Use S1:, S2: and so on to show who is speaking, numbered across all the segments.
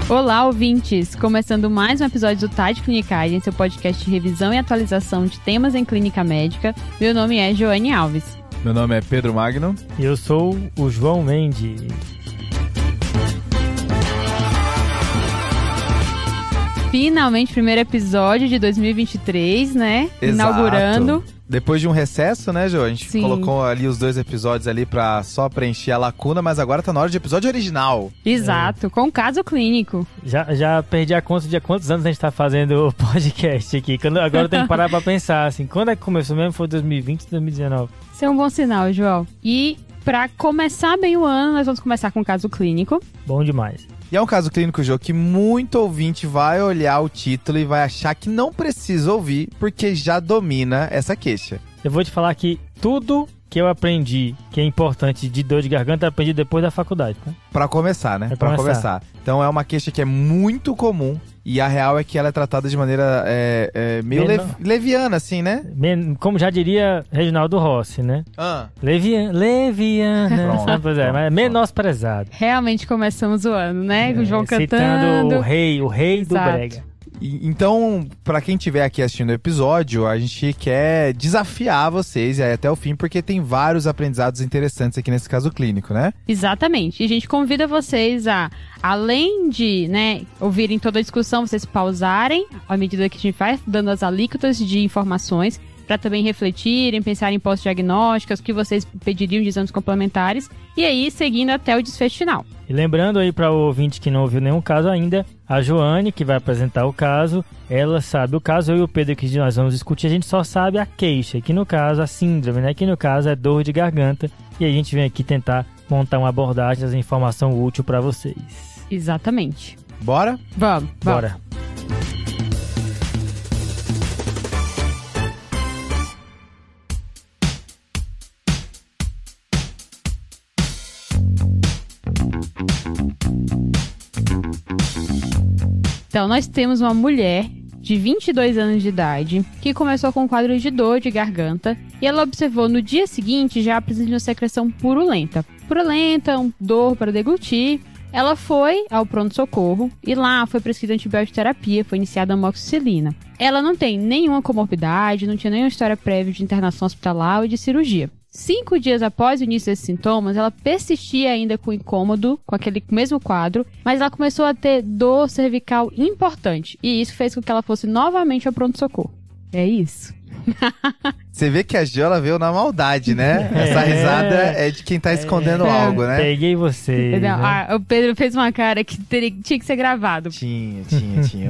S1: Olá, ouvintes! Começando mais um episódio do TAD Clinicagem, seu podcast de revisão e atualização de temas em clínica médica. Meu nome é Joane Alves.
S2: Meu nome é Pedro Magno.
S3: E eu sou o João Mendes.
S1: Finalmente, primeiro episódio de 2023, né?
S2: Exato.
S1: Inaugurando.
S2: Depois de um recesso, né, Jo? A gente colocou ali os 2 episódios ali pra só preencher a lacuna, mas agora tá na hora de episódio original.
S1: Exato, com caso clínico.
S3: Já perdi a conta de há quantos anos a gente tá fazendo o podcast aqui. Agora eu tenho que parar pra pensar, assim, quando é que começou mesmo? Foi 2020 ou 2019?
S1: Isso é um bom sinal, João. E pra começar bem o ano, nós vamos começar com caso clínico.
S3: Bom demais.
S2: E é um caso clínico, Jo, que muito ouvinte vai olhar o título e vai achar que não precisa ouvir, porque já domina essa queixa.
S3: Eu vou te falar que tudo que eu aprendi, que é importante de dor de garganta, eu aprendi depois da faculdade, tá?
S2: Pra começar, né?
S3: Pra começar.
S2: Então é uma queixa que é muito comum e a real é que ela é tratada de maneira meio leviana, assim, né?
S3: Como já diria Reginaldo Rossi, né? Leviana.
S2: Pronto,
S3: pois é, mas menosprezado.
S1: Realmente começamos o ano, né? O João cantando.
S3: Citando o rei do brega.
S2: Então, pra quem estiver aqui assistindo o episódio, a gente quer desafiar vocês e aí até o fim, porque tem vários aprendizados interessantes aqui nesse caso clínico, né?
S1: Exatamente. E a gente convida vocês a, além de, né, ouvirem toda a discussão, vocês pausarem à medida que a gente vai dando as alíquotas de informações, para também refletirem, pensarem em pós-diagnósticas, o que vocês pediriam de exames complementares, e aí seguindo até o desfecho final.
S3: E lembrando aí para o ouvinte que não ouviu nenhum caso ainda, a Joane, que vai apresentar o caso, ela sabe o caso, eu e o Pedro que nós vamos discutir, a gente só sabe a queixa, que no caso a síndrome, né? Que no caso é dor de garganta, e a gente vem aqui tentar montar uma abordagem, essa informação útil para vocês.
S1: Exatamente.
S2: Bora?
S1: Vamos.
S3: Bora.
S1: Então, nós temos uma mulher de 22 anos de idade que começou com um quadro de dor de garganta e ela observou no dia seguinte já a presença de uma secreção purulenta, dor para deglutir. Ela foi ao pronto-socorro e lá foi prescrita antibioterapia, foi iniciada a amoxicilina. Ela não tem nenhuma comorbidade, não tinha nenhuma história prévia de internação hospitalar ou de cirurgia. 5 dias após o início desses sintomas, ela persistia ainda com incômodo, com aquele mesmo quadro, mas ela começou a ter dor cervical importante. E isso fez com que ela fosse novamente ao pronto-socorro. É isso.
S2: Você vê que a Jo, ela veio na maldade, né? Essa risada é de quem tá escondendo algo, né?
S3: Peguei você.
S1: Não,
S3: né?
S1: O Pedro fez uma cara que tinha que ser gravado.
S2: Tinha.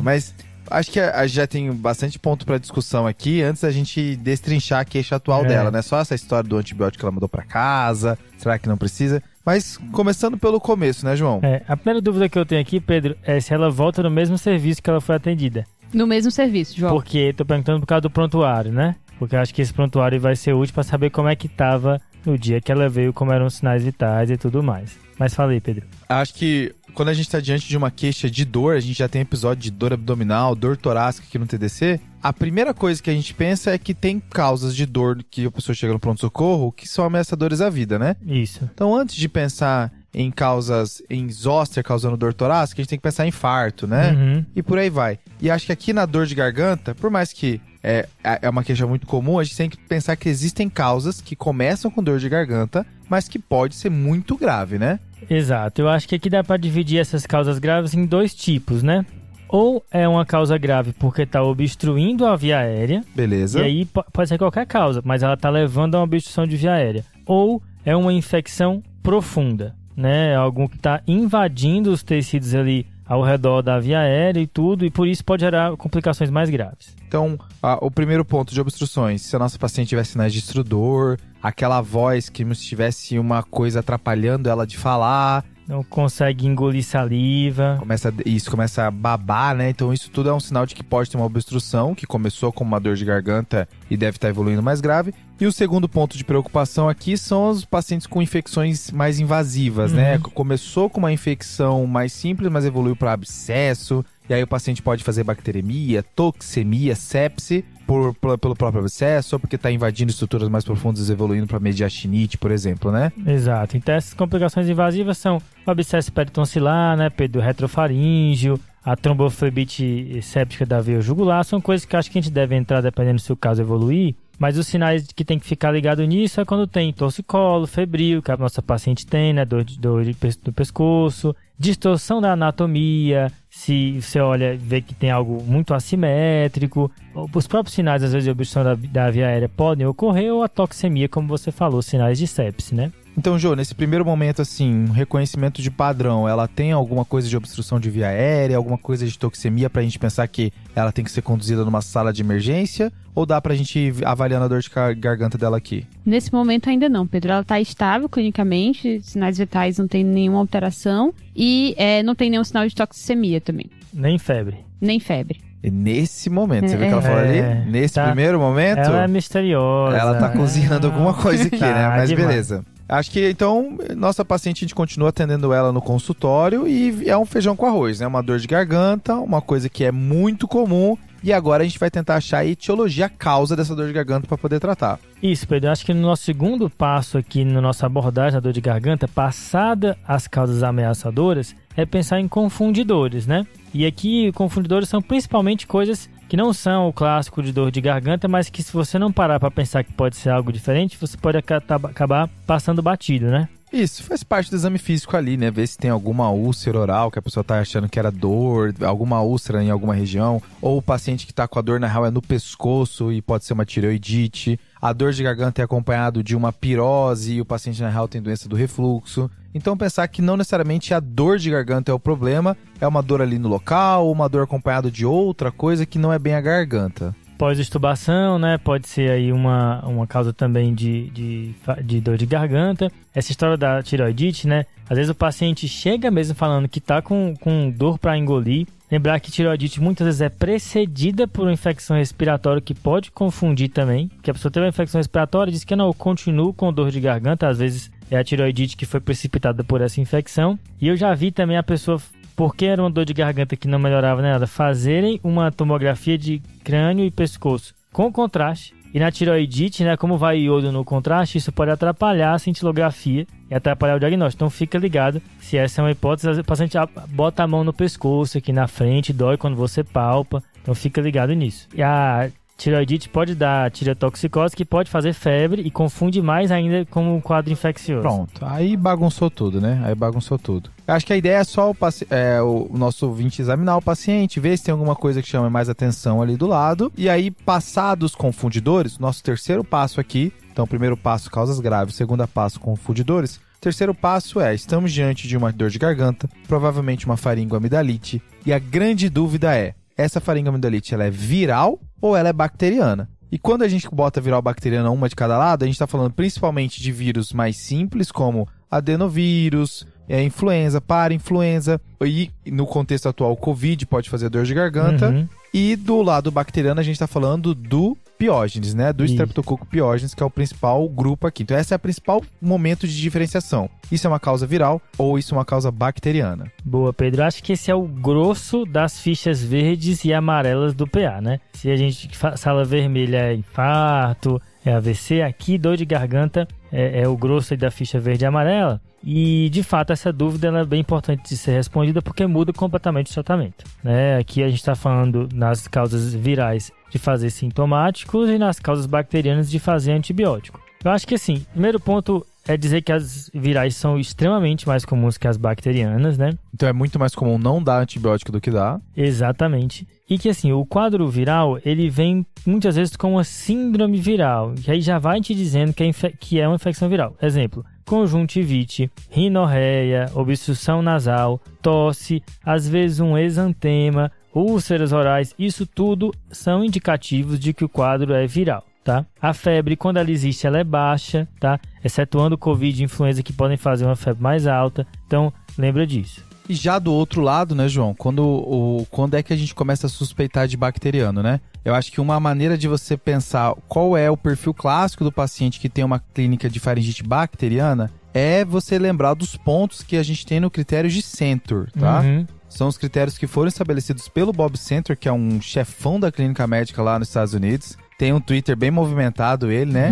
S2: Mas acho que a gente já tem bastante ponto pra discussão aqui, antes da gente destrinchar a queixa atual dela, né? Só essa história do antibiótico que ela mandou pra casa, será que não precisa? Mas começando pelo começo, né, João?
S3: A primeira dúvida que eu tenho aqui, Pedro, é se ela volta no mesmo serviço que ela foi atendida.
S1: No mesmo serviço, João.
S3: Porque tô perguntando por causa do prontuário, né? Porque eu acho que esse prontuário vai ser útil pra saber como é que tava no dia que ela veio, como eram os sinais vitais e tudo mais. Mas fala aí, Pedro.
S2: Acho que quando a gente tá diante de uma queixa de dor, a gente já tem episódio de dor abdominal, dor torácica aqui no TDC. A primeira coisa que a gente pensa é que tem causas de dor que a pessoa chega no pronto-socorro que são ameaçadoras à vida, né?
S3: Isso.
S2: Então, antes de pensar em causas, em zoster causando dor torácica, a gente tem que pensar em infarto, né?
S3: Uhum.
S2: E por aí vai. E acho que aqui na dor de garganta, por mais que é uma queixa muito comum, a gente tem que pensar que existem causas que começam com dor de garganta, mas que pode ser muito grave, né?
S3: Exato. Eu acho que aqui dá pra dividir essas causas graves em 2 tipos, né? Ou é uma causa grave porque tá obstruindo a via aérea.
S2: Beleza.
S3: E aí pode ser qualquer causa, mas ela tá levando a uma obstrução de via aérea. Ou é uma infecção profunda, né? Algo que tá invadindo os tecidos ali ao redor da via aérea e tudo, e por isso pode gerar complicações mais graves.
S2: Então, o primeiro ponto de obstruções, se a nossa paciente tiver sinais de estrudor, aquela voz que se tivesse uma coisa atrapalhando ela de falar,
S3: Não consegue engolir saliva.
S2: Começa a babar, né? Então isso tudo é um sinal de que pode ter uma obstrução, que começou com uma dor de garganta e deve estar evoluindo mais grave. E o segundo ponto de preocupação aqui são os pacientes com infecções mais invasivas, né? Começou com uma infecção mais simples, mas evoluiu para abscesso. E aí o paciente pode fazer bacteremia, toxemia, sepse. pelo próprio abscesso, ou porque está invadindo estruturas mais profundas, evoluindo para mediastinite, por exemplo, né?
S3: Exato. Então essas complicações invasivas são o abscesso peritonsilar, né, do retrofaríngeo, a tromboflebite séptica da veia jugular, são coisas que eu acho que a gente deve entrar dependendo se o caso evoluir. Mas os sinais que tem que ficar ligado nisso é quando tem torcicolo, febril, que a nossa paciente tem, né, dor do pescoço, distorção da anatomia, se você olha e vê que tem algo muito assimétrico, os próprios sinais, às vezes, de obstrução da via aérea podem ocorrer, ou a toxemia, como você falou, sinais de sepse, né?
S2: Então, Jô, nesse primeiro momento, assim, um reconhecimento de padrão, ela tem alguma coisa de obstrução de via aérea, alguma coisa de toxemia pra gente pensar que ela tem que ser conduzida numa sala de emergência? Ou dá pra gente ir avaliando a dor de garganta dela aqui?
S1: Nesse momento ainda não, Pedro. Ela tá estável clinicamente, sinais vitais não tem nenhuma alteração e não tem nenhum sinal de toxemia também.
S3: Nem febre.
S1: Nem febre.
S2: E nesse momento, você viu o que ela falou ali? Nesse primeiro momento...
S3: Ela é misteriosa.
S2: Ela tá cozinhando alguma coisa aqui, né? Mas
S3: demais.
S2: beleza. Acho que, então, nossa paciente, a gente continua atendendo ela no consultório e é um feijão com arroz, né? Uma dor de garganta, uma coisa que é muito comum. E agora a gente vai tentar achar a etiologia, a causa dessa dor de garganta para poder tratar.
S3: Isso, Pedro. Eu acho que no nosso segundo passo aqui, na nossa abordagem da dor de garganta, passada as causas ameaçadoras, é pensar em confundidores, né? E aqui, confundidores são principalmente coisas que não são o clássico de dor de garganta, mas que se você não parar para pensar que pode ser algo diferente, você pode acabar passando batido, né?
S2: Isso, faz parte do exame físico ali, né? Ver se tem alguma úlcera oral que a pessoa tá achando que era dor, alguma úlcera em alguma região, ou o paciente que tá com a dor na real é no pescoço e pode ser uma tireoidite. A dor de garganta é acompanhado de uma pirose e o paciente na real tem doença do refluxo. Então pensar que não necessariamente a dor de garganta é o problema, é uma dor ali no local, ou uma dor acompanhada de outra coisa que não é bem a garganta.
S3: Pós-extubação, né? Pode ser aí uma causa também de dor de garganta. Essa história da tireoidite, né? Às vezes o paciente chega mesmo falando que tá com dor para engolir. Lembrar que tireoidite muitas vezes é precedida por uma infecção respiratória que pode confundir também. Que a pessoa teve uma infecção respiratória e diz que não, eu continuo com dor de garganta. Às vezes é a tireoidite que foi precipitada por essa infecção. E eu já vi também a pessoa, porque era uma dor de garganta que não melhorava nada, fazerem uma tomografia de crânio e pescoço com contraste. E na tireoidite, né, como vai iodo no contraste, isso pode atrapalhar a cintilografia e atrapalhar o diagnóstico. Então fica ligado, se essa é uma hipótese, o paciente bota a mão no pescoço aqui na frente, dói quando você palpa. Então fica ligado nisso. E a tireoidite pode dar tireotoxicose, que pode fazer febre e confunde mais ainda com um quadro infeccioso.
S2: Pronto, aí bagunçou tudo, né? Acho que a ideia é só o nosso ouvinte examinar o paciente, ver se tem alguma coisa que chama mais atenção ali do lado. E aí, passados confundidores, nosso terceiro passo aqui, então primeiro passo, causas graves, segundo passo, confundidores. Terceiro passo estamos diante de uma dor de garganta, provavelmente uma faringoamidalite. E a grande dúvida é, essa faringoamidalite, ela é viral ou ela é bacteriana? E quando a gente bota viral bacteriana uma de cada lado, a gente está falando principalmente de vírus mais simples, como adenovírus, influenza, parainfluenza, e no contexto atual, o Covid pode fazer dor de garganta.
S3: Uhum.
S2: E do lado bacteriano, a gente está falando do Piógenes, né? Do Streptococcus pyogenes, que é o principal grupo aqui. Então, esse é o principal momento de diferenciação. Isso é uma causa viral ou isso é uma causa bacteriana?
S3: Boa, Pedro. Acho que esse é o grosso das fichas verdes e amarelas do PA, né? Se a gente sala vermelha é infarto, é AVC, aqui dor de garganta é o grosso aí da ficha verde e amarela. E, de fato, essa dúvida ela é bem importante de ser respondida porque muda completamente o tratamento, né? Aqui a gente está falando nas causas virais de fazer sintomáticos e nas causas bacterianas de fazer antibiótico. Eu acho que, assim, primeiro ponto é dizer que as virais são extremamente mais comuns que as bacterianas, né?
S2: Então é muito mais comum não dar antibiótico do que dar.
S3: Exatamente. E que, assim, o quadro viral, ele vem muitas vezes com uma síndrome viral, que aí já vai te dizendo que é uma infecção viral. Exemplo, conjuntivite, rinorreia, obstrução nasal, tosse, às vezes um exantema, úlceras orais, isso tudo são indicativos de que o quadro é viral, tá? A febre, quando ela existe, ela é baixa, tá? Excetuando o Covid e influenza, que podem fazer uma febre mais alta. Então, lembra disso.
S2: E já do outro lado, né, João? Quando é que a gente começa a suspeitar de bacteriano, né? Eu acho que uma maneira de você pensar qual é o perfil clássico do paciente que tem uma clínica de faringite bacteriana é você lembrar dos pontos que a gente tem no critério de Centor, tá?
S3: Uhum.
S2: São os critérios que foram estabelecidos pelo Bob Center, que é um chefão da clínica médica lá nos Estados Unidos. Tem um Twitter bem movimentado ele, né?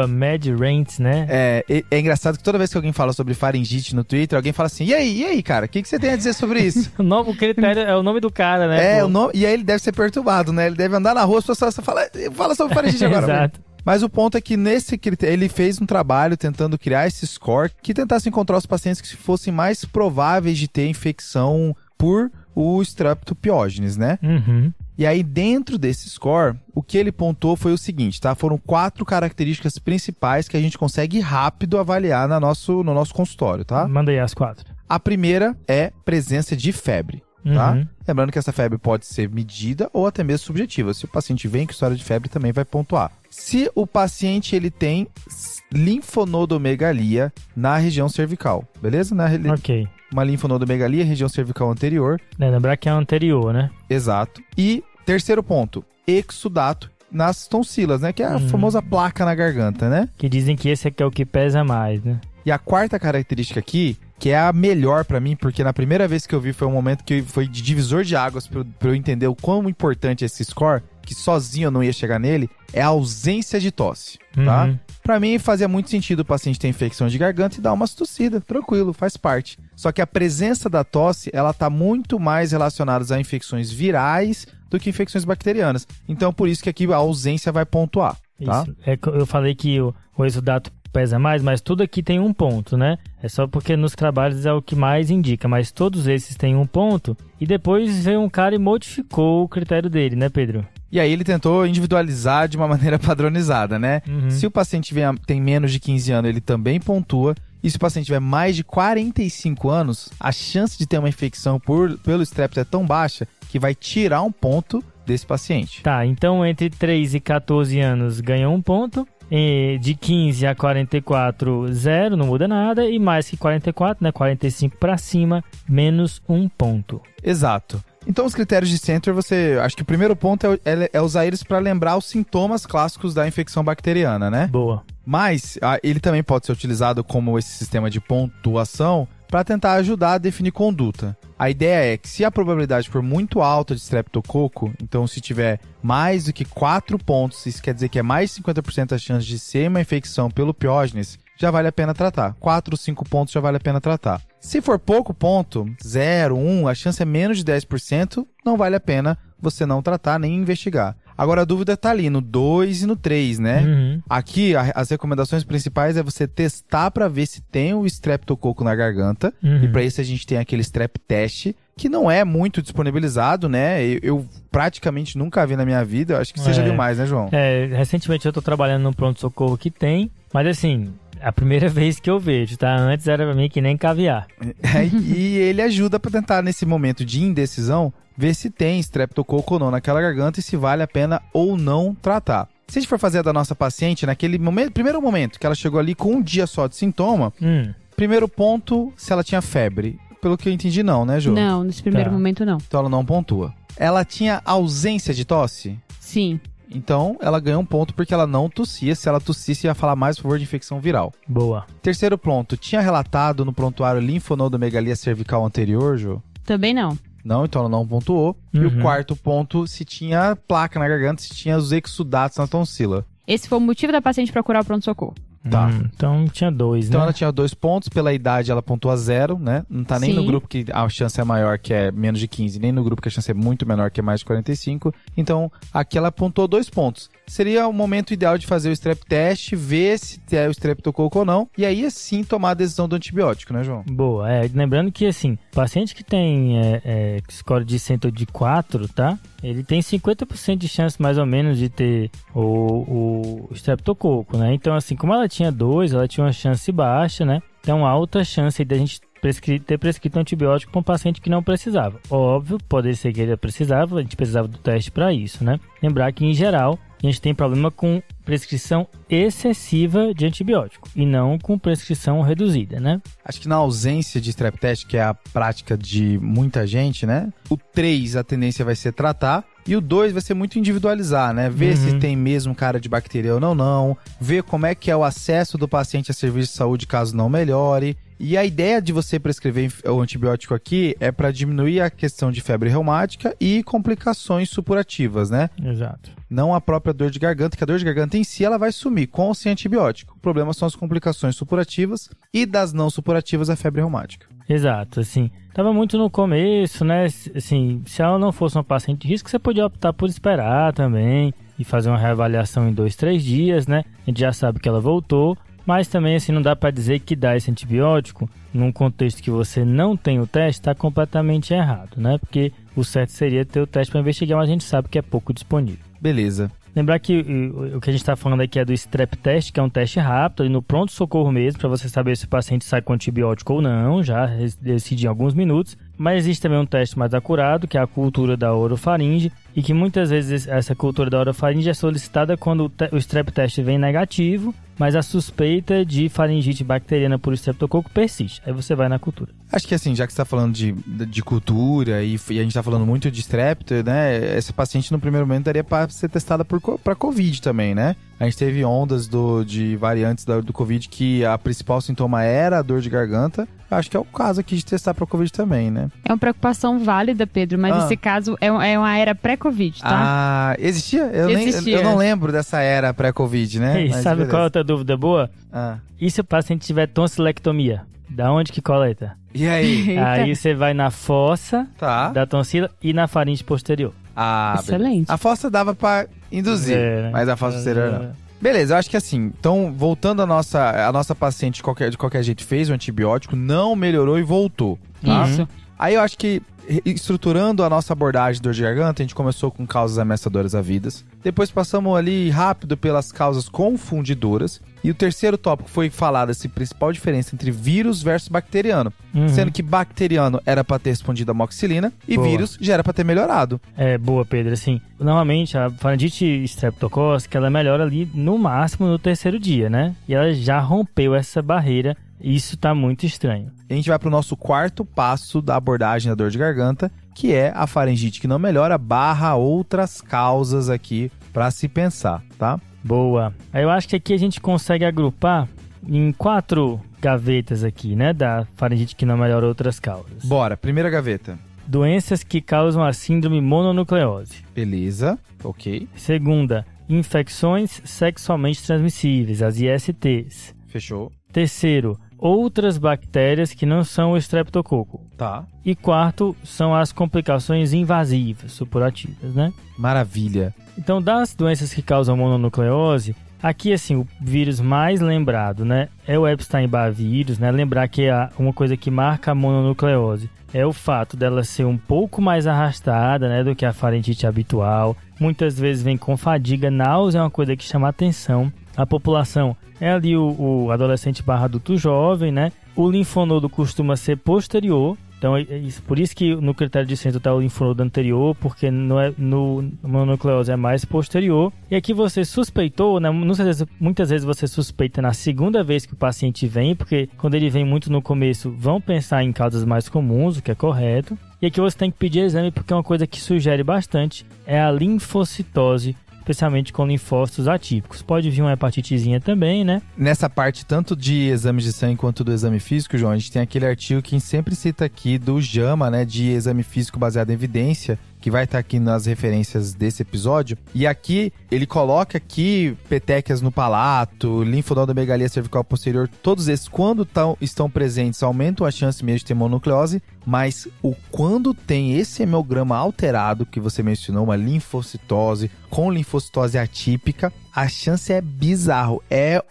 S3: @MadRants, né?
S2: É engraçado que toda vez que alguém fala sobre faringite no Twitter, alguém fala assim, e aí, cara, o que você tem a dizer sobre isso?
S3: O critério é o nome do cara, né?
S2: E aí ele deve ser perturbado, né? Ele deve andar na rua, as pessoas fala sobre faringite agora.
S3: Exato.
S2: Mas o ponto é que nesse critério, ele fez um trabalho tentando criar esse score que tentasse encontrar os pacientes que fossem mais prováveis de ter infecção por o Streptopiógenes, né?
S3: Uhum.
S2: E aí, dentro desse score, o que ele pontuou foi o seguinte, tá? Foram 4 características principais que a gente consegue rápido avaliar no nosso consultório, tá?
S3: Manda aí as 4.
S2: A primeira é presença de febre, tá?
S3: Uhum.
S2: Lembrando que essa febre pode ser medida ou até mesmo subjetiva. Se o paciente vem com história de febre, também vai pontuar. Se o paciente ele tem linfonodomegalia na região cervical, beleza?
S3: Ok.
S2: Uma linfonodomegalia, região cervical anterior.
S3: Lembrar que é a anterior, né?
S2: Exato. E terceiro ponto, exudato nas tonsilas, né? Que é a famosa placa na garganta, né?
S3: Que dizem que esse aqui é o que pesa mais, né?
S2: E a quarta característica aqui, que é a melhor pra mim, porque na primeira vez que eu vi foi um momento que foi de divisor de águas pra eu entender o quão importante é esse score, que sozinho eu não ia chegar nele, é a ausência de tosse, tá?
S3: Uhum.
S2: Pra mim fazia muito sentido o paciente ter infecção de garganta e dar umas tossidas, tranquilo, faz parte. Só que a presença da tosse, ela tá muito mais relacionada a infecções virais do que infecções bacterianas. Então por isso que aqui a ausência vai pontuar, tá?
S3: Isso. Eu falei que o exudato pesa mais, mas tudo aqui tem um ponto, né? É só porque nos trabalhos é o que mais indica, mas todos esses têm um ponto e depois veio um cara e modificou o critério dele, né, Pedro?
S2: E aí ele tentou individualizar de uma maneira padronizada, né?
S3: Uhum.
S2: Se o paciente tem menos de 15 anos, ele também pontua. E se o paciente tiver mais de 45 anos, a chance de ter uma infecção pelo Streptococcus é tão baixa que vai tirar um ponto desse paciente.
S3: Tá, então entre 3 e 14 anos ganha um ponto. De 15 a 44, 0, não muda nada. E mais que 44, né? 45 para cima, menos um ponto.
S2: Exato. Então os critérios de Center, acho que o primeiro ponto é usar eles para lembrar os sintomas clássicos da infecção bacteriana, né?
S3: Boa.
S2: Mas ele também pode ser utilizado como esse sistema de pontuação para tentar ajudar a definir conduta. A ideia é que se a probabilidade for muito alta de streptococo, então se tiver mais do que 4 pontos, isso quer dizer que é mais de 50% a chance de ser uma infecção pelo Piógenes, já vale a pena tratar. 4 ou 5 pontos já vale a pena tratar. Se for pouco ponto, 0, 1, a chance é menos de 10%, não vale a pena você não tratar nem investigar. Agora a dúvida tá ali no 2 e no 3, né?
S3: Uhum.
S2: Aqui as recomendações principais é você testar para ver se tem o streptococo na garganta.
S3: Uhum.
S2: E para isso a gente tem aquele strep test, que não é muito disponibilizado, né? Eu praticamente nunca vi na minha vida. Acho que você já viu mais, né, João?
S3: Recentemente eu tô trabalhando num pronto-socorro que tem, mas assim, é a primeira vez que eu vejo, tá? Antes era pra mim que nem caviar.
S2: E ele ajuda para tentar, nesse momento de indecisão, ver se tem streptococo ou não naquela garganta e se vale a pena ou não tratar. Se a gente for fazer a da nossa paciente, naquele primeiro momento que ela chegou ali com um dia só de sintoma, primeiro ponto, se ela tinha febre. Pelo que eu entendi, não, né, Jô?
S1: Não, nesse primeiro momento não.
S2: Então ela não pontua. Ela tinha ausência de tosse?
S1: Sim.
S2: Então ela ganhou um ponto porque ela não tossia. Se ela tossisse, ia falar mais a favor de infecção viral.
S3: Boa.
S2: Terceiro ponto, tinha relatado no prontuário linfonodomegalia cervical anterior, Jô?
S1: Também não.
S2: Não, então ela não pontuou.
S3: Uhum.
S2: E o quarto ponto, se tinha placa na garganta, se tinha os exudatos na tonsila.
S1: Esse foi o motivo da paciente procurar o pronto-socorro.
S2: Tá.
S3: Então tinha 2, né?
S2: Então ela tinha 2 pontos, pela idade ela pontua 0, né? Não tá nem
S1: Sim.
S2: no grupo que a chance é maior, que é menos de 15, nem no grupo que a chance é muito menor, que é mais de 45. Então aqui ela pontuou 2 pontos. Seria o momento ideal de fazer o strep test, ver se é o streptococo ou não, e aí assim tomar a decisão do antibiótico, né, João?
S3: Boa. Lembrando que assim, paciente que tem score de 104, tá? Ele tem 50% de chance mais ou menos de ter o streptococo, né? Então assim, como ela tinha 2, ela tinha uma chance baixa, né? Então alta chance da gente ter prescrito antibiótico para um paciente que não precisava. Óbvio, pode ser que ele precisava, a gente precisava do teste para isso, né? Lembrar que em geral a gente tem problema com prescrição excessiva de antibiótico e não com prescrição reduzida, né?
S2: Acho que na ausência de strep test, que é a prática de muita gente, né? O 3, a tendência vai ser tratar. E o 2 vai ser muito individualizar, né? Ver se tem mesmo cara de bactéria ou não. Ver como é que é o acesso do paciente a serviço de saúde caso não melhore. E a ideia de você prescrever o antibiótico aqui é para diminuir a questão de febre reumática e complicações supurativas, né?
S3: Exato.
S2: Não a própria dor de garganta, que a dor de garganta em si ela vai sumir com ou sem antibiótico. O problema são as complicações supurativas e das não supurativas a febre reumática.
S3: Exato, assim, tava muito no começo, né, assim, se ela não fosse uma paciente de risco, você podia optar por esperar também e fazer uma reavaliação em 2-3 dias, né, a gente já sabe que ela voltou, mas também, assim, não dá para dizer que dar esse antibiótico num contexto que você não tem o teste está completamente errado, né, porque o certo seria ter o teste para investigar, mas a gente sabe que é pouco disponível.
S2: Beleza.
S3: Lembrar que o que a gente está falando aqui é do strep test, que é um teste rápido, ali no pronto-socorro mesmo, para você saber se o paciente sai com antibiótico ou não, já decide em alguns minutos. Mas existe também um teste mais acurado, que é a cultura da orofaringe, e que muitas vezes essa cultura da orofaringe é solicitada quando o strep test vem negativo, mas a suspeita de faringite bacteriana por estreptococo persiste. Aí você vai na cultura.
S2: Acho que assim, já que você está falando de cultura e a gente está falando muito de strepto, né? Essa paciente no primeiro momento daria para ser testada para Covid também, né? A gente teve ondas de variantes do Covid que a principal sintoma era a dor de garganta. Acho que é o caso aqui de testar para Covid também, né?
S1: É uma preocupação válida, Pedro, mas esse caso é uma era pré-Covid, tá?
S2: Ah, existia? Eu não lembro dessa era pré-Covid, né?
S3: E sabe qual é outra dúvida boa? E se o paciente tiver tonsilectomia? Da onde que coleta?
S2: E aí?
S3: Aí você vai na fossa da tonsila e na faringe posterior.
S2: Ah,
S1: excelente.
S2: A fossa dava pra induzir, mas a fossa posterior não. Beleza, eu acho que assim, então, voltando a nossa paciente de qualquer jeito fez o antibiótico, não melhorou e voltou. Tá?
S1: Isso.
S2: Aí eu acho que, estruturando a nossa abordagem de dor de garganta, a gente começou com causas ameaçadoras a vidas. Depois passamos ali rápido pelas causas confundidoras. E o terceiro tópico foi falar dessa principal diferença entre vírus versus bacteriano. Sendo que bacteriano era para ter respondido a amoxicilina e vírus já era para ter melhorado.
S3: É, boa, Pedro. Assim, normalmente a faringite estreptocócica, ela melhora ali no máximo no terceiro dia, né? E ela já rompeu essa barreira. Isso tá muito estranho.
S2: A gente vai para o nosso quarto passo da abordagem da dor de garganta, que é a faringite que não melhora / outras causas aqui para se pensar, tá?
S3: Boa. Aí eu acho que aqui a gente consegue agrupar em 4 gavetas aqui, né? Da faringite que não melhora outras causas.
S2: Bora, primeira gaveta.
S3: Doenças que causam a síndrome mononucleose.
S2: Beleza, ok.
S3: Segunda, infecções sexualmente transmissíveis, as ISTs.
S2: Fechou.
S3: Terceiro, outras bactérias que não são o estreptococo.
S2: Tá.
S3: E quarto, são as complicações invasivas, supurativas, né?
S2: Maravilha.
S3: Então, das doenças que causam mononucleose, aqui, assim, o vírus mais lembrado, né, é o Epstein-Barr vírus, né? Lembrar que uma coisa que marca a mononucleose é o fato dela ser um pouco mais arrastada, né, do que a faringite habitual. Muitas vezes vem com fadiga, náusea é uma coisa que chama atenção. A população é ali o adolescente / adulto jovem, né? O linfonodo costuma ser posterior. Então, por isso que no critério de centro está o linfonodo anterior, porque no mononucleose é mais posterior. E aqui você suspeitou, né? Muitas vezes você suspeita na segunda vez que o paciente vem, porque quando ele vem muito no começo, vão pensar em causas mais comuns, o que é correto. E aqui você tem que pedir exame, porque uma coisa que sugere bastante é a linfocitose, especialmente com linfócitos atípicos. Pode vir uma hepatitezinha também, né?
S2: Nessa parte, tanto de exames de sangue quanto do exame físico, João, a gente tem aquele artigo que a gente sempre cita aqui do JAMA, né, de exame físico baseado em evidência, que vai estar aqui nas referências desse episódio. E aqui, ele coloca aqui petequias no palato, linfonodomegalia cervical posterior, todos esses, quando estão presentes, aumentam a chance mesmo de ter mononucleose, mas quando tem esse hemograma alterado, que você mencionou, uma linfocitose com linfocitose atípica, a chance é bizarro. É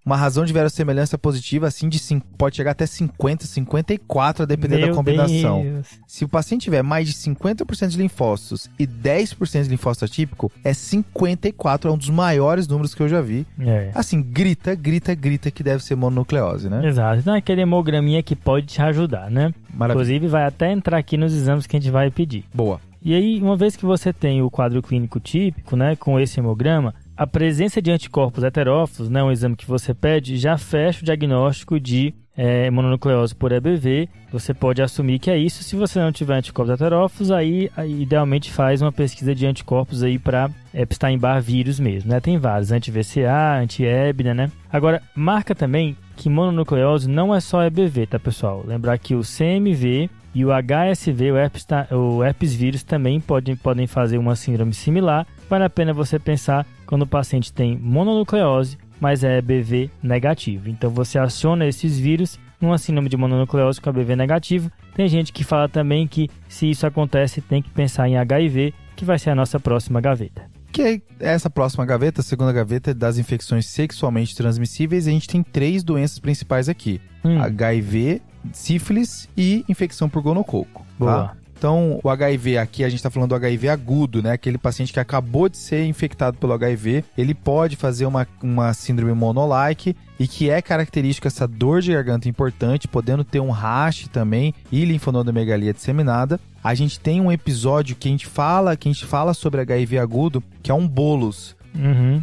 S2: uma razão de verossemelhança positiva, assim, pode chegar até 50, 54, a depender da combinação.
S3: Deus.
S2: Se o paciente tiver mais de 50% de linfócitos e 10% de linfócito atípico, é 54, é um dos maiores números que eu já vi. Assim, grita que deve ser mononucleose, né?
S3: Exato. Então é aquele hemograminha que pode te ajudar, né?
S2: Maravilha.
S3: Inclusive, vai até entrar aqui nos exames que a gente vai pedir.
S2: Boa.
S3: E aí, uma vez que você tem o quadro clínico típico, né, com esse hemograma, a presença de anticorpos heterófilos, né, um exame que você pede, já fecha o diagnóstico de mononucleose por EBV. Você pode assumir que é isso. Se você não tiver anticorpos heterófilos, aí idealmente faz uma pesquisa de anticorpos aí para Epstein-Barr vírus mesmo, né? Tem vários, anti-VCA, anti-EBNA, né? Agora, marca também que mononucleose não é só EBV, tá, pessoal? Lembrar que o CMV e o HSV, o herpes vírus, também podem fazer uma síndrome similar. Vale a pena você pensar quando o paciente tem mononucleose, mas é EBV negativo. Então você aciona esses vírus numa síndrome de mononucleose com EBV negativo. Tem gente que fala também que se isso acontece, tem que pensar em HIV, que vai ser a nossa próxima gaveta.
S2: Que é essa próxima gaveta, a segunda gaveta das infecções sexualmente transmissíveis. A gente tem 3 doenças principais aqui. HIV, sífilis e infecção por gonococo.
S3: Boa.
S2: Tá? Então, o HIV aqui, a gente está falando do HIV agudo, né? Aquele paciente que acabou de ser infectado pelo HIV, ele pode fazer uma síndrome monolike e que é característica essa dor de garganta importante, podendo ter um rash também e linfonodomegalia disseminada. A gente tem um episódio que a gente fala sobre HIV agudo, que é um bolos.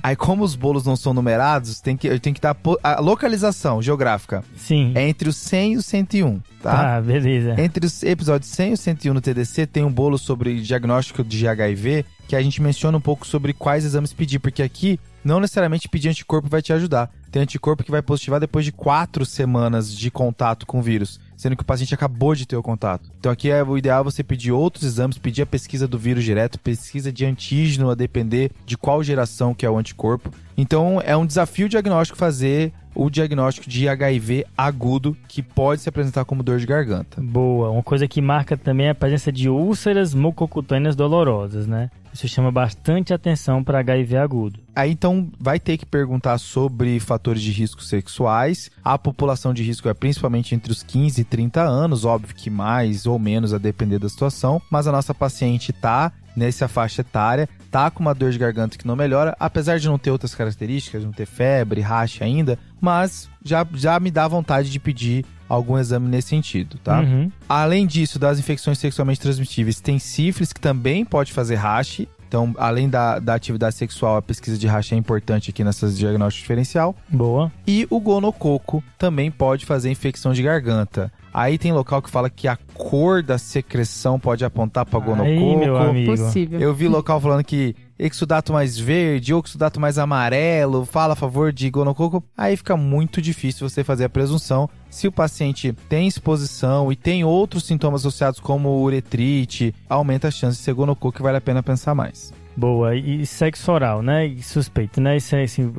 S2: Aí, como os bolos não são numerados, tem que dar a localização geográfica.
S3: Sim.
S2: É entre o 100 e o 101, tá?
S3: Ah, beleza.
S2: Entre os episódios 100 e o 101 no TDC, tem um bolo sobre diagnóstico de HIV, que a gente menciona um pouco sobre quais exames pedir, porque aqui, não necessariamente pedir anticorpo vai te ajudar. Tem anticorpo que vai positivar depois de 4 semanas de contato com o vírus, sendo que o paciente acabou de ter o contato. Então aqui o ideal é você pedir outros exames, pedir a pesquisa do vírus direto, pesquisa de antígeno, a depender de qual geração que é o anticorpo. Então é um desafio diagnóstico fazer o diagnóstico de HIV agudo, que pode se apresentar como dor de garganta.
S3: Boa. Uma coisa que marca também é a presença de úlceras mucocutâneas dolorosas, né? Isso chama bastante atenção para HIV agudo.
S2: Aí então vai ter que perguntar sobre fatores de risco sexuais. A população de risco é principalmente entre os 15 e 30 anos, óbvio que mais ou menos a depender da situação, mas a nossa paciente tá nessa faixa etária, tá com uma dor de garganta que não melhora, apesar de não ter outras características, não ter febre, racha ainda, mas já me dá vontade de pedir algum exame nesse sentido, tá? Além disso, das infecções sexualmente transmissíveis, tem sífilis, que também pode fazer rash. Então, além da atividade sexual, a pesquisa de racha é importante aqui nessas diagnóstico diferencial.
S3: Boa.
S2: E o gonococo também pode fazer infecção de garganta. Aí tem local que fala que a cor da secreção pode apontar para gonococo.
S3: Aí, meu amigo.
S1: Possível.
S2: Eu vi local falando que exudato mais verde ou exudato mais amarelo fala a favor de gonococo. Aí fica muito difícil você fazer a presunção. Se o paciente tem exposição e tem outros sintomas associados como uretrite, aumenta a chance de ser gonococo e vale a pena pensar mais.
S3: Boa. E sexo oral, né? E suspeito, né? Isso é assim,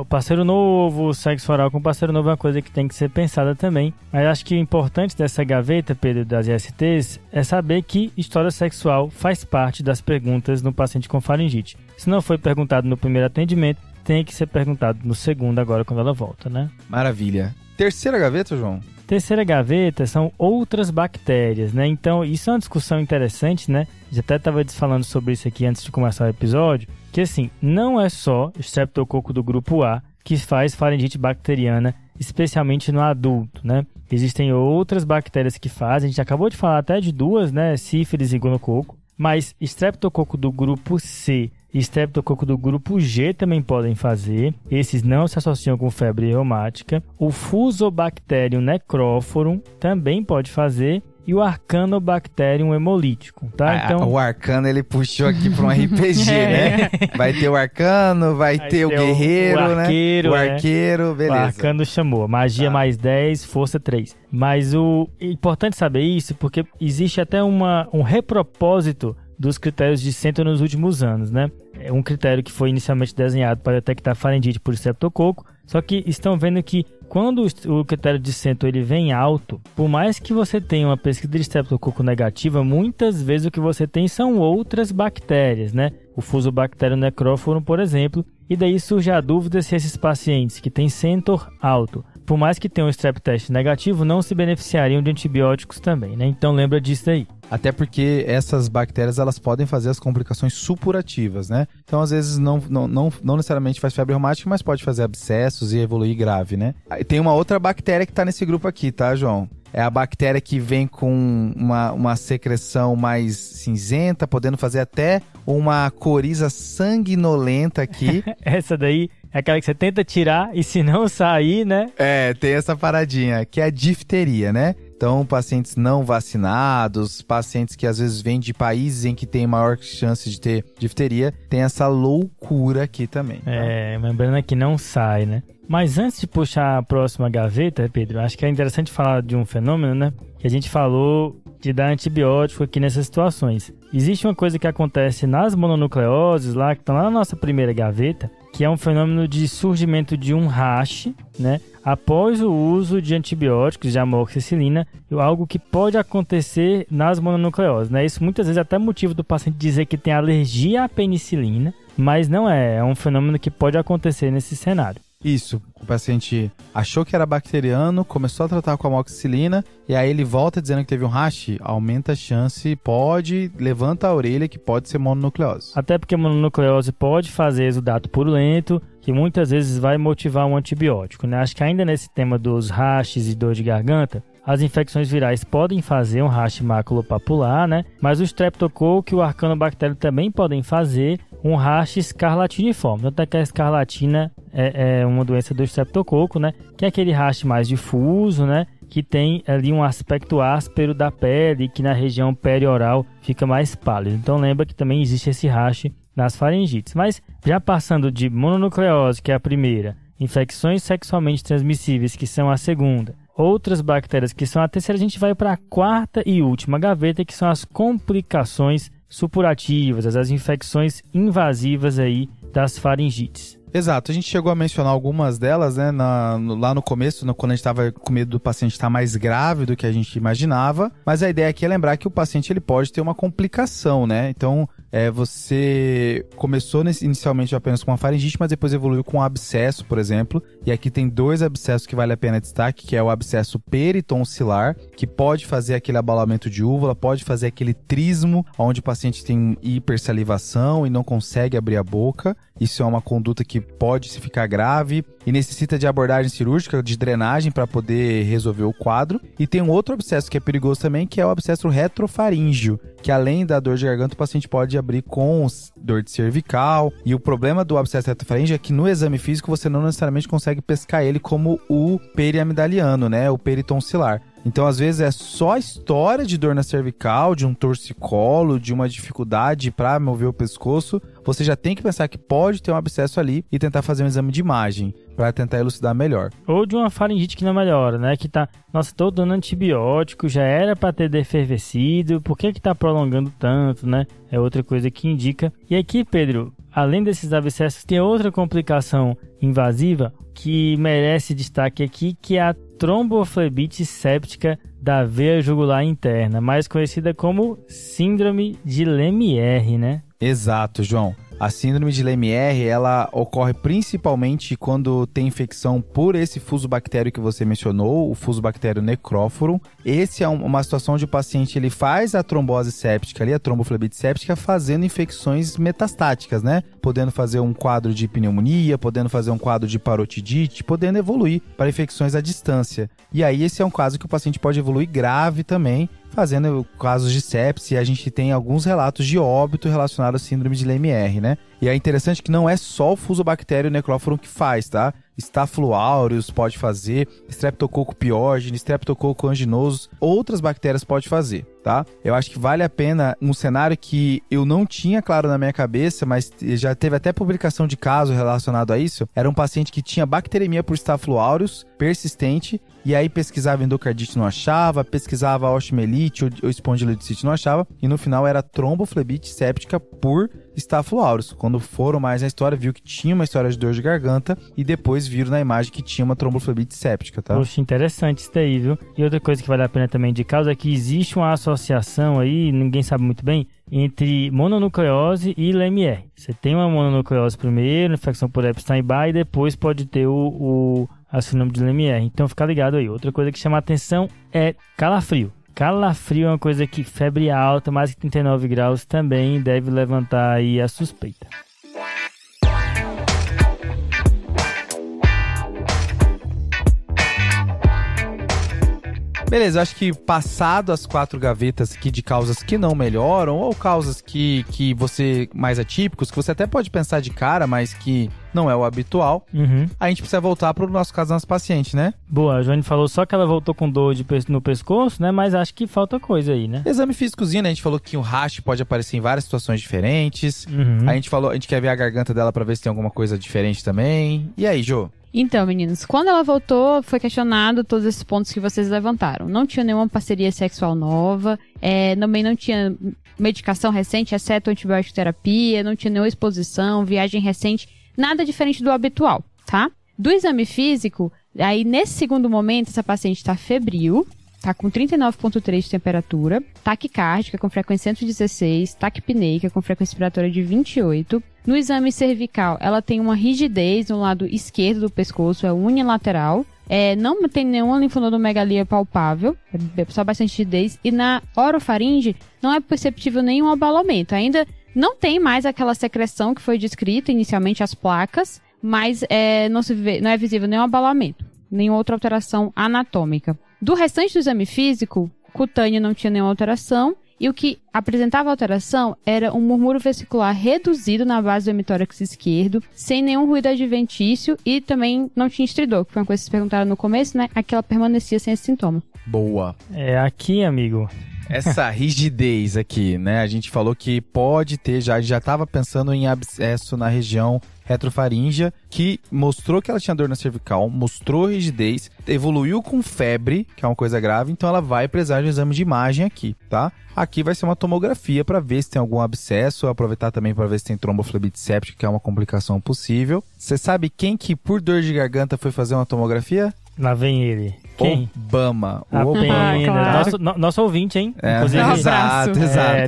S3: parceiro novo, sexo oral com parceiro novo é uma coisa que tem que ser pensada também. Mas acho que o importante dessa gaveta, Pedro, das ISTs, é saber que história sexual faz parte das perguntas no paciente com faringite. Se não foi perguntado no primeiro atendimento, tem que ser perguntado no segundo agora quando ela volta, né?
S2: Maravilha. Terceira gaveta, João?
S3: Terceira gaveta são outras bactérias, né? Então, isso é uma discussão interessante, né? Já até estava falando sobre isso aqui antes de começar o episódio, que assim, não é só o streptococo do grupo A que faz faringite bacteriana, especialmente no adulto, né? Existem outras bactérias que fazem, a gente acabou de falar até de 2, né? Sífilis e gonococo, mas streptococo do grupo C e streptococo do grupo G também podem fazer. Esses não se associam com febre reumática. O Fusobacterium necrophorum também pode fazer. E o Arcanobacterium hemolítico, tá?
S2: Então, o Arcano ele puxou aqui para um RPG, né? Vai ter o Arcano, vai ter o Guerreiro,
S3: o arqueiro,
S2: né? O Arqueiro, beleza.
S3: O Arcano chamou. Magia mais 10, força 3. Mas é importante saber isso porque existe até um repropósito dos critérios de Centro nos últimos anos, né? É um critério que foi inicialmente desenhado para detectar faringite por streptococo, só que estão vendo que quando o critério de Centro ele vem alto, por mais que você tenha uma pesquisa de streptococo negativa, muitas vezes o que você tem são outras bactérias, né? O Fusobacterium necrophorum, por exemplo, e daí surge a dúvida se esses pacientes que têm Centor alto, por mais que tenham um strep test negativo, não se beneficiariam de antibióticos também, né? Então lembra disso aí.
S2: Até porque essas bactérias elas podem fazer as complicações supurativas, né? Então às vezes não necessariamente faz febre reumática, mas pode fazer abscessos e evoluir grave, né? Tem uma outra bactéria que tá nesse grupo aqui, tá, João? É a bactéria que vem com uma secreção mais cinzenta, podendo fazer até uma coriza sanguinolenta aqui.
S3: Essa daí é aquela que você tenta tirar e se não sair, né?
S2: É, tem essa paradinha, que é a difteria, né? Então, pacientes não vacinados, pacientes que às vezes vêm de países em que tem maior chance de ter difteria, tem essa loucura aqui também. Tá?
S3: Membrana que não sai, né? Mas antes de puxar a próxima gaveta, Pedro, acho que é interessante falar de um fenômeno, né? Que a gente falou de dar antibiótico aqui nessas situações. Existe uma coisa que acontece nas mononucleoses, lá que estão lá na nossa primeira gaveta, que é um fenômeno de surgimento de um rash, né? Após o uso de antibióticos, de amoxicilina, algo que pode acontecer nas mononucleoses, né? Isso muitas vezes é até motivo do paciente dizer que tem alergia à penicilina, mas não é um fenômeno que pode acontecer nesse cenário.
S2: Isso, o paciente achou que era bacteriano, começou a tratar com amoxicilina e aí ele volta dizendo que teve um rash, aumenta a chance, levanta a orelha que pode ser mononucleose.
S3: Até porque a mononucleose pode fazer exudato purulento, que muitas vezes vai motivar um antibiótico, né? Acho que ainda nesse tema dos rashes e dor de garganta, as infecções virais podem fazer um rash maculopapular, né? Mas o streptococcus e o arcanobactério também podem fazer um rash escarlatiniforme. Tanto é que a escarlatina é uma doença do streptococcus, né? Que é aquele rash mais difuso, né? Que tem ali um aspecto áspero da pele, que na região perioral fica mais pálido. Então lembra que também existe esse rash nas faringites. Mas já passando de mononucleose, que é a primeira, infecções sexualmente transmissíveis, que são a segunda, outras bactérias, que são a terceira, a gente vai para a quarta e última gaveta, que são as complicações supurativas, as infecções invasivas aí das faringites.
S2: Exato, a gente chegou a mencionar algumas delas, né, lá no começo, quando a gente estava com medo do paciente estar mais grave do que a gente imaginava, mas a ideia aqui é lembrar que o paciente ele pode ter uma complicação, né, então você começou inicialmente apenas com uma faringite, mas depois evoluiu com um abscesso, por exemplo, e aqui tem 2 abscessos que vale a pena destaque, que é o abscesso peritonsilar, que pode fazer aquele abalamento de úvula, pode fazer aquele trismo, onde o paciente tem hipersalivação e não consegue abrir a boca. Isso é uma conduta que pode se ficar grave e necessita de abordagem cirúrgica, de drenagem para poder resolver o quadro. E tem um outro abscesso que é perigoso também, que é o abscesso retrofaríngeo, que além da dor de garganta, o paciente pode abrir com dor de cervical. E o problema do abscesso retrofaríngeo é que no exame físico você não necessariamente consegue pescar ele como o periamidaliano, né? O peritonsilar. Então, às vezes, é só a história de dor na cervical, de um torcicolo, de uma dificuldade para mover o pescoço. Você já tem que pensar que pode ter um abscesso ali e tentar fazer um exame de imagem para tentar elucidar melhor.
S3: Ou de uma faringite que não melhora, né? Que tá, nossa, tô dando antibiótico, já era para ter defervescido, por que tá prolongando tanto, né? É outra coisa que indica. E aqui, Pedro, além desses abscessos, tem outra complicação invasiva que merece destaque aqui, que é a tromboflebite séptica da veia jugular interna, mais conhecida como síndrome de Lemierre, né?
S2: Exato, João. A síndrome de Lemierre, ela ocorre principalmente quando tem infecção por esse fusobactério que você mencionou, o fusobactério necróforum. Esse é uma situação onde o paciente ele faz a trombose séptica ali, a tromboflebite séptica, fazendo infecções metastáticas, né? Podendo fazer um quadro de pneumonia, podendo fazer um quadro de parotidite, podendo evoluir para infecções à distância. E aí esse é um caso que o paciente pode evoluir grave também, fazendo casos de sepse, e a gente tem alguns relatos de óbito relacionados à síndrome de Lemierre, né? E é interessante que não é só o fusobactério necróforum que faz, tá? Staphylo aureus pode fazer, Streptococcus pyogenes, Streptococcus anginosus, outras bactérias pode fazer, tá? Eu acho que vale a pena um cenário que eu não tinha claro na minha cabeça, mas já teve até publicação de caso relacionado a isso. Era um paciente que tinha bacteremia por Staphylo aureus persistente, e aí pesquisava endocardite, não achava, pesquisava osteomielite ou espondilodicite, não achava, e no final era tromboflebite séptica por Staphylo aureus. Quando foram mais na história, viu que tinha uma história de dor de garganta e depois viram na imagem que tinha uma tromboflebite séptica, tá?
S3: Poxa, interessante isso daí, viu? E outra coisa que vale a pena também indicar é que existe uma associação aí, ninguém sabe muito bem, entre mononucleose e Lemierre. Você tem uma mononucleose primeiro, infecção por Epstein-Barr, e depois pode ter a síndrome de Lemierre. Então fica ligado aí. Outra coisa que chama a atenção é calafrio. Calafrio é uma coisa que febre alta, mais que 39 graus, também deve levantar aí a suspeita.
S2: Beleza, eu acho que passado as 4 gavetas aqui de causas que não melhoram, ou causas que você, mais atípicos, que você até pode pensar de cara, mas que não é o habitual, a gente precisa voltar pro nosso caso das pacientes, né?
S3: Boa, a Joane falou só que ela voltou com dor no pescoço, né? Mas acho que falta coisa aí, né?
S2: Exame físicozinho, né? A gente falou que o rash pode aparecer em várias situações diferentes. A gente quer ver a garganta dela pra ver se tem alguma coisa diferente também. E aí, Jô?
S1: Então, meninos, quando ela voltou, foi questionado todos esses pontos que vocês levantaram. Não tinha nenhuma parceria sexual nova, também não tinha medicação recente, exceto antibiótico terapia, não tinha nenhuma exposição, viagem recente, nada diferente do habitual, tá? Do exame físico, aí nesse segundo momento, essa paciente está febril, tá com 39,3 de temperatura, taquicárdica com frequência 116, taquipneica com frequência respiratória de 28. No exame cervical, ela tem uma rigidez no lado esquerdo do pescoço, é unilateral. Não tem nenhuma linfonodomegalia palpável, é só bastante rigidez. E na orofaringe, não é perceptível nenhum abalamento. Ainda não tem mais aquela secreção que foi descrita inicialmente, as placas, mas não é visível nenhum abalamento, nenhuma outra alteração anatômica. Do restante do exame físico, cutâneo não tinha nenhuma alteração, e o que apresentava alteração era um murmúrio vesicular reduzido na base do hemitórax esquerdo, sem nenhum ruído adventício, e também não tinha estridor, que foi uma coisa que vocês perguntaram no começo, né? Aqui ela permanecia sem esse sintoma.
S2: Boa.
S3: Aqui, amigo.
S2: Essa rigidez aqui, né? A gente falou que pode ter, já estava pensando em abscesso na região retrofaríngea, que mostrou que ela tinha dor na cervical, mostrou rigidez, evoluiu com febre, que é uma coisa grave, então ela vai precisar de um exame de imagem aqui, tá? Aqui vai ser uma tomografia para ver se tem algum abscesso, aproveitar também para ver se tem tromboflebite séptica, que é uma complicação possível. Você sabe quem que por dor de garganta foi fazer uma tomografia?
S3: Lá vem ele. Quem?
S2: Obama.
S3: O Obama. Claro. Nosso ouvinte, hein?
S2: Inclusive, exato.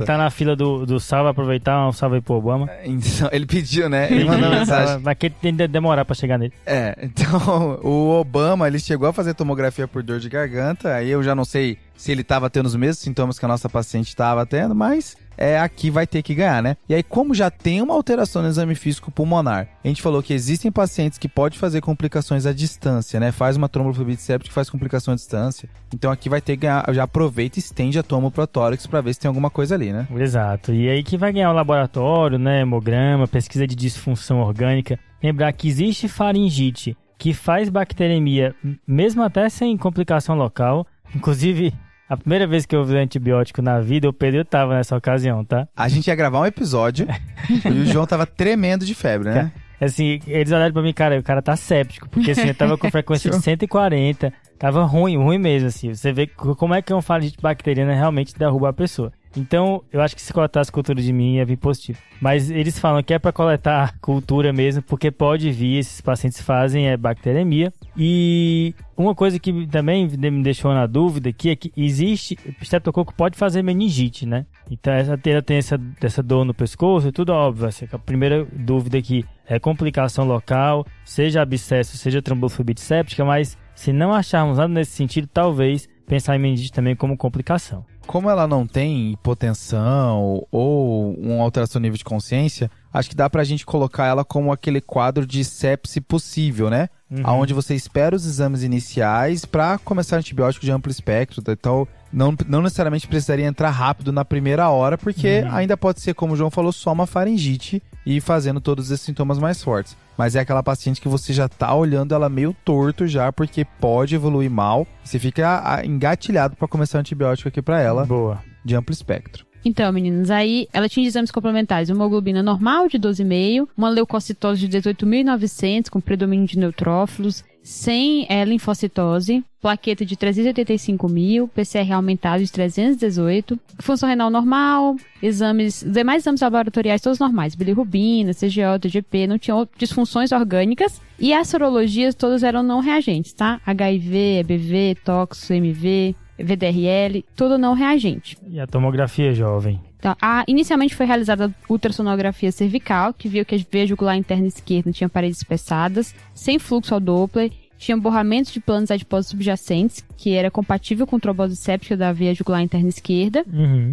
S3: Tá na fila do salve, aproveitar um salve aí pro Obama.
S2: Então, ele pediu, né? Ele mandou mensagem.
S3: Mas que tem que demorar pra chegar nele.
S2: Então, o Obama, ele chegou a fazer tomografia por dor de garganta, aí eu já não sei se ele tava tendo os mesmos sintomas que a nossa paciente estava tendo, mas aqui vai ter que ganhar, né? E aí, como já tem uma alteração no exame físico pulmonar, a gente falou que existem pacientes que podem fazer complicações à distância, né? Faz uma tromboflebite séptica que faz complicação à distância. Então aqui vai ter que ganhar, já aproveita e estende a tomo pro tórax pra ver se tem alguma coisa ali, né?
S3: Exato. E aí que vai ganhar o laboratório, né? Hemograma, pesquisa de disfunção orgânica. Lembrar que existe faringite que faz bacteremia, mesmo até sem complicação local. Inclusive, a primeira vez que eu usei antibiótico na vida, o Pedro tava nessa ocasião, tá?
S2: A gente ia gravar um episódio e o João tava tremendo de febre, né?
S3: Assim, eles olharam pra mim, cara, o cara tá séptico, porque assim, eu tava com frequência de 140, tava ruim mesmo, assim. Você vê como é que uma faringite bacteriana realmente derruba a pessoa. Então, eu acho que se coletasse cultura de mim ia vir positivo. Mas eles falam que é pra coletar cultura mesmo, porque pode vir, esses pacientes fazem bacteremia. E uma coisa que também me deixou na dúvida aqui é que existe, estreptococo pode fazer meningite, né? Então, ela tem essa dor no pescoço e tudo óbvio. Assim, a primeira dúvida aqui é complicação local, seja abscesso, seja tromboflebite séptica, mas se não acharmos nada nesse sentido, talvez pensar em meningite também como complicação.
S2: Como ela não tem hipotensão ou uma alteração no nível de consciência, acho que dá pra gente colocar ela como aquele quadro de sepse possível, né? Onde você espera os exames iniciais pra começar antibiótico de amplo espectro. Então, não necessariamente precisaria entrar rápido na primeira hora, porque ainda pode ser, como o João falou, só uma faringite e fazendo todos esses sintomas mais fortes. Mas é aquela paciente que você já tá olhando ela meio torto já, porque pode evoluir mal. Você fica engatilhado pra começar antibiótico aqui pra ela.
S3: Boa.
S2: De amplo espectro.
S1: Então, meninos, aí ela tinha exames complementares, uma hemoglobina normal de 12,5, uma leucocitose de 18.900 com predomínio de neutrófilos, sem linfocitose, plaqueta de 385.000, PCR aumentado de 318, função renal normal, demais exames laboratoriais todos normais, bilirrubina, CGO, TGP, não tinham disfunções orgânicas, e as sorologias todas eram não reagentes, tá? HIV, EBV, toxo, MV, VDRL, tudo não reagente.
S3: E a tomografia, jovem?
S1: Então, inicialmente foi realizada a ultrassonografia cervical, que viu que a veia jugular interna esquerda tinha paredes espessadas, sem fluxo ao Doppler, tinha borramentos de planos adiposos subjacentes, que era compatível com trombose séptica da veia jugular interna esquerda.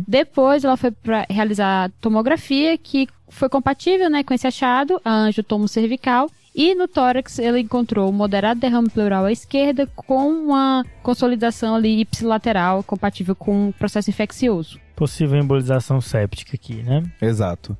S1: Depois ela foi para realizar a tomografia, que foi compatível, né, com esse achado, a angiotomo cervical, E no tórax ele encontrou um moderado derrame pleural à esquerda com uma consolidação ali ipsilateral compatível com um processo infeccioso.
S3: Possível embolização séptica aqui, né?
S2: Exato.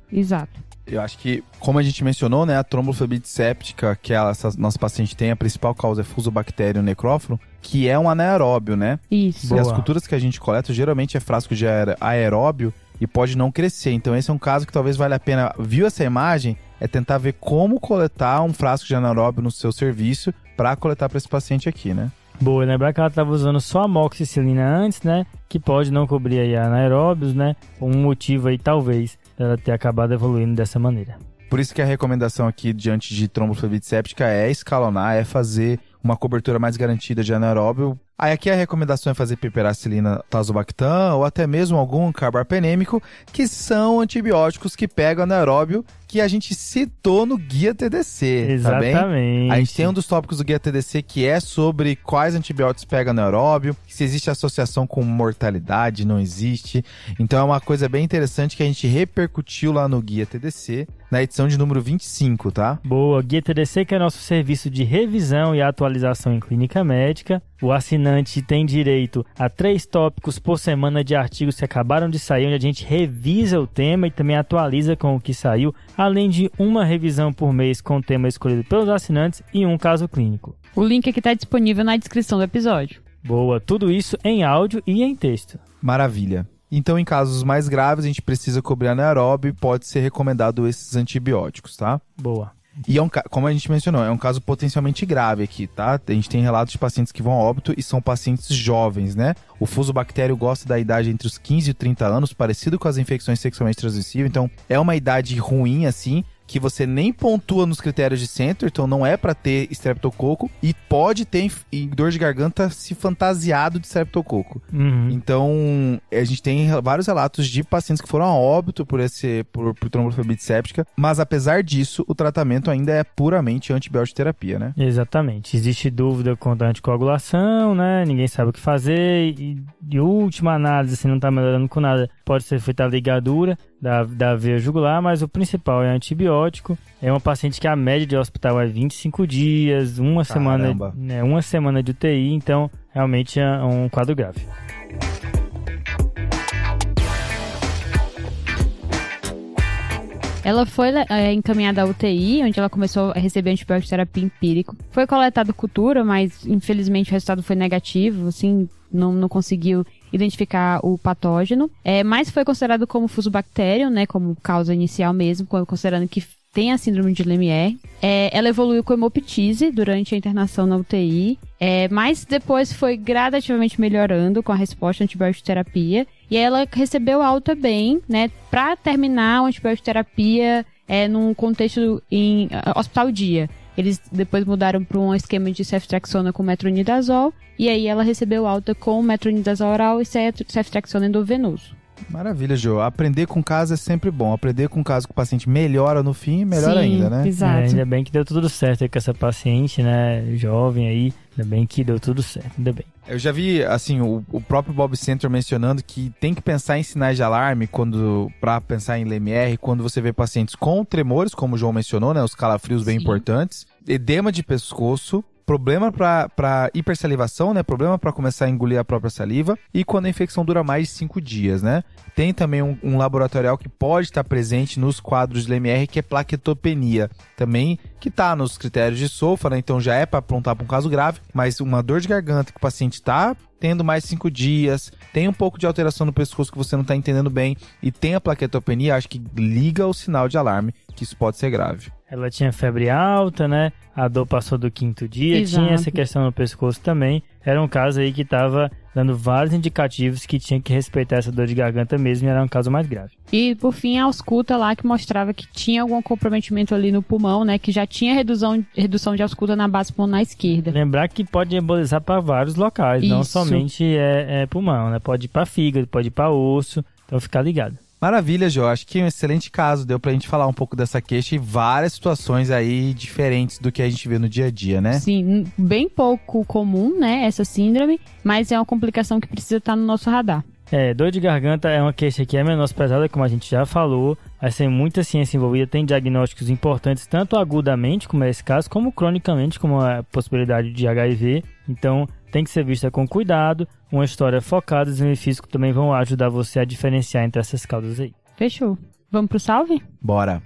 S2: Eu acho que, como a gente mencionou, né, a tromboflebite séptica, que essa nossa paciente tem, a principal causa é Fusobacterium necrófilo, que é um anaeróbio, né?
S1: Isso.
S2: E as culturas que a gente coleta geralmente é frasco de aeróbio e pode não crescer. Então esse é um caso que talvez valha a pena, viu essa imagem, é tentar ver como coletar um frasco de anaeróbio no seu serviço para coletar para esse paciente aqui, né?
S3: Boa, lembrar que ela estava usando só amoxicilina antes, né? Que pode não cobrir aí anaeróbios, né? Um motivo aí, talvez, dela ter acabado evoluindo dessa maneira.
S2: Por isso que a recomendação aqui diante de tromboflebite séptica é escalonar, é fazer uma cobertura mais garantida de anaeróbio. Aí aqui a recomendação é fazer piperacilina tazobactam ou até mesmo algum carbapenêmico, que são antibióticos que pegam anaeróbio, que a gente citou no Guia TDC,
S3: Exatamente.
S2: Tá bem? A gente tem um dos tópicos do Guia TDC que é sobre quais antibióticos pegam anaeróbio, se existe associação com mortalidade, não existe. Então é uma coisa bem interessante que a gente repercutiu lá no Guia TDC, na edição de número 25, tá?
S3: Boa, Guia TDC, que é nosso serviço de revisão e atualização em clínica médica. O assinante tem direito a 3 tópicos por semana de artigos que acabaram de sair, onde a gente revisa o tema e também atualiza com o que saiu, além de uma revisão por mês com o tema escolhido pelos assinantes e um caso clínico.
S1: O link aqui está disponível na descrição do episódio.
S3: Boa, tudo isso em áudio e em texto.
S2: Maravilha. Então, em casos mais graves, a gente precisa cobrir anaeróbio e pode ser recomendado esses antibióticos, tá?
S3: Boa.
S2: E como a gente mencionou, é um caso potencialmente grave aqui, tá? A gente tem relatos de pacientes que vão a óbito e são pacientes jovens, né? O fusobactério gosta da idade entre os 15 e 30 anos, parecido com as infecções sexualmente transmissíveis. Então, é uma idade ruim, assim, que você nem pontua nos critérios de Center, então não é para ter estreptococo e pode ter dor de garganta se fantasiado de estreptococo.
S3: Uhum.
S2: Então, a gente tem vários relatos de pacientes que foram a óbito por tromboflebite séptica, mas apesar disso, o tratamento ainda é puramente antibiótico-terapia, né?
S3: Exatamente. Existe dúvida quanto à anticoagulação, né? Ninguém sabe o que fazer e de última análise, se não tá melhorando com nada, pode ser feita a ligadura da veia jugular, mas o principal é antibiótico. É uma paciente que a média de hospital é 25 dias, uma semana de UTI, então realmente é um quadro grave.
S1: Ela foi encaminhada à UTI, onde ela começou a receber antibiótico terapia empírico. Foi coletada cultura, mas infelizmente o resultado foi negativo, assim, não conseguiu identificar o patógeno. Mas foi considerado como fusobacterium, né, como causa inicial mesmo, considerando que tem a síndrome de Lemierre. Ela evoluiu com hemoptise durante a internação na UTI, mas depois foi gradativamente melhorando com a resposta à antibiótico-terapia. E ela recebeu alta bem, né, para terminar a antibiótico-terapia num contexto em hospital dia. Eles depois mudaram para um esquema de ceftriaxona com metronidazol, e aí ela recebeu alta com metronidazol oral e ceftriaxona endovenoso.
S2: Maravilha, Jo. Aprender com caso é sempre bom. Aprender com caso que o paciente melhora no fim, melhor ainda, né?
S1: Exato.
S3: Ainda bem que deu tudo certo aí com essa paciente, né, jovem aí. Ainda bem que deu tudo certo, ainda bem.
S2: Eu já vi, assim, o próprio Bob Center mencionando que tem que pensar em sinais de alarme para pensar em Lemierre, quando você vê pacientes com tremores, como o João mencionou, né, os calafrios bem importantes, edema de pescoço, problema para hipersalivação, né? Problema para começar a engolir a própria saliva, e quando a infecção dura mais de 5 dias, né? Tem também um laboratorial que pode estar presente nos quadros de Lemierre, que é plaquetopenia, também que está nos critérios de SOFA, né? Então já é para apontar para um caso grave, mas uma dor de garganta que o paciente está tendo mais de 5 dias, tem um pouco de alteração no pescoço que você não está entendendo bem e tem a plaquetopenia, acho que liga o sinal de alarme, que isso pode ser grave.
S3: Ela tinha febre alta, né? A dor passou do 5º dia,
S1: Exato.
S3: Tinha essa questão no pescoço também. Era um caso aí que estava dando vários indicativos que tinha que respeitar essa dor de garganta mesmo, e era um caso mais grave.
S1: E por fim a ausculta lá que mostrava que tinha algum comprometimento ali no pulmão, né? Que já tinha redução de ausculta na base pulmonar esquerda.
S3: Lembrar que pode embolizar para vários locais, não somente pulmão, né? Pode ir para fígado, pode ir para osso, então ficar ligado.
S2: Maravilha, Jo. Acho que é um excelente caso. Deu pra gente falar um pouco dessa queixa e várias situações aí diferentes do que a gente vê no dia a dia, né?
S1: Sim, bem pouco comum, né, essa síndrome, mas é uma complicação que precisa estar no nosso radar.
S3: Dor de garganta é uma queixa que é menosprezada, como a gente já falou. vai ser muita ciência envolvida, tem diagnósticos importantes, tanto agudamente, como é esse caso, como cronicamente, como a possibilidade de HIV. Então, tem que ser vista com cuidado. Uma história focada, os benefícios que também vão ajudar você a diferenciar entre essas causas aí.
S1: Fechou. Vamos pro salve?
S2: Bora.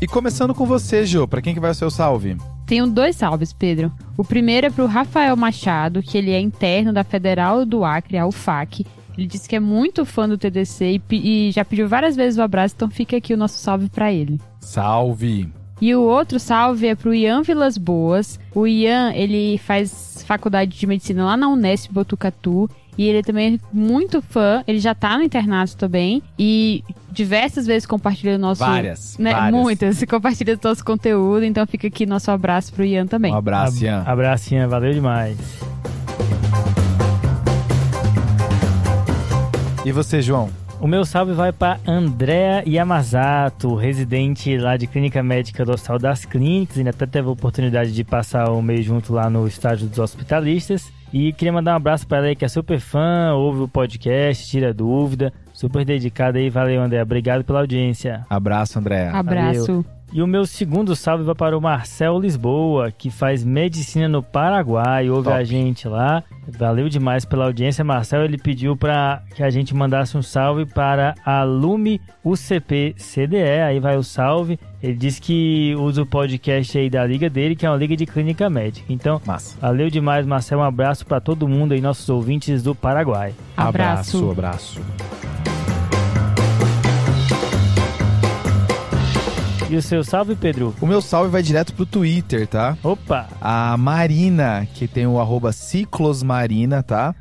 S2: E começando com você, Jô, pra quem que vai o seu salve?
S1: Tenho 2 salves, Pedro. O primeiro é pro Rafael Machado, que ele é interno da Federal do Acre, a UFAC. Ele disse que é muito fã do TDC e já pediu várias vezes o abraço, então fica aqui o nosso salve pra ele.
S2: Salve!
S1: E o outro salve é pro Ian Vilas Boas. O Ian, ele faz faculdade de medicina lá na Unesp Botucatu. E ele também é muito fã, ele já tá no internato também. E diversas vezes compartilha o nosso...
S2: Várias.
S1: Muitas, compartilha o nosso conteúdo. Então fica aqui nosso abraço pro Ian também.
S2: Um abraço, Ian.
S3: Abraço, Ian, valeu demais.
S2: E você, João?
S3: O meu salve vai para Andréa Yamazato, residente lá de Clínica Médica do Hospital das Clínicas. Ainda até teve a oportunidade de passar o mês junto lá no estágio dos hospitalistas. E queria mandar um abraço para ela aí que é super fã, ouve o podcast, tira dúvida, super dedicada aí. Valeu, Andréa. Obrigado pela audiência.
S2: Abraço, Andréa.
S1: Abraço.
S3: Valeu. E o meu segundo salve vai para o Marcel Lisboa, que faz medicina no Paraguai, ouve a gente lá. Valeu demais pela audiência, Marcel. Ele pediu para que a gente mandasse um salve para a Lume UCP CDE, aí vai o salve. Ele disse que usa o podcast aí da liga dele, que é uma liga de clínica médica. Então,
S2: massa.
S3: Valeu demais, Marcel. Um abraço para todo mundo aí, nossos ouvintes do Paraguai.
S1: Abraço.
S3: E o seu salve, Pedro?
S2: O meu salve vai direto pro Twitter, tá?
S3: Opa!
S2: A Marina, que tem o @ciclosmarina, tá?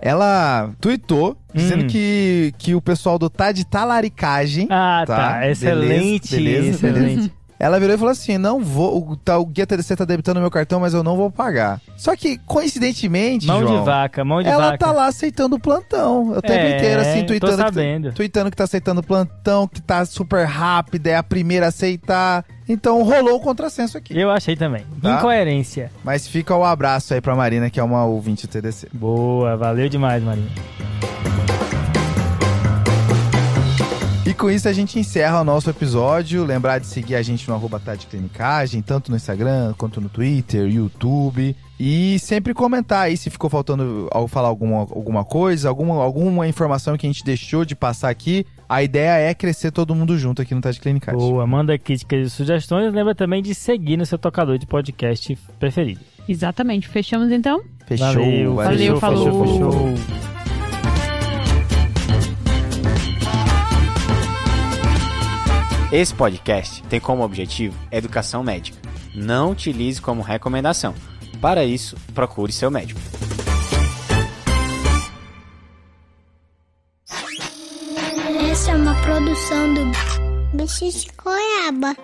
S2: Ela tweetou dizendo que o pessoal do Tá de Talaricagem...
S3: Ah, tá. Excelente.
S2: Beleza. Ela virou e falou assim, não vou, o Guia TDC tá debitando meu cartão, mas eu não vou pagar. Só que, coincidentemente,
S3: mão
S2: João,
S3: de vaca.
S2: ela tá lá aceitando o plantão. O tempo inteiro, assim, tweetando que tá aceitando o plantão, que tá super rápido, é a primeira a aceitar. Então, rolou o contrassenso aqui.
S3: Eu achei também.
S2: Tá?
S3: Incoerência.
S2: Mas fica o abraço aí pra Marina, que é uma ouvinte do TDC.
S3: Boa, valeu demais, Marina.
S2: E com isso a gente encerra o nosso episódio. Lembrar de seguir a gente no @tadeclinicagem, tanto no Instagram quanto no Twitter, YouTube. E sempre comentar aí se ficou faltando falar alguma coisa, alguma informação que a gente deixou de passar aqui. A ideia é crescer todo mundo junto aqui no Tadeclinicagem.
S3: Boa, manda críticas e sugestões. Lembra também de seguir no seu tocador de podcast preferido.
S1: Exatamente. Fechamos então?
S2: Fechou.
S1: Valeu, falou.
S3: Fechou.
S4: Esse podcast tem como objetivo educação médica. Não utilize como recomendação. Para isso, procure seu médico.
S5: Essa é uma produção do Bicho de Goiaba.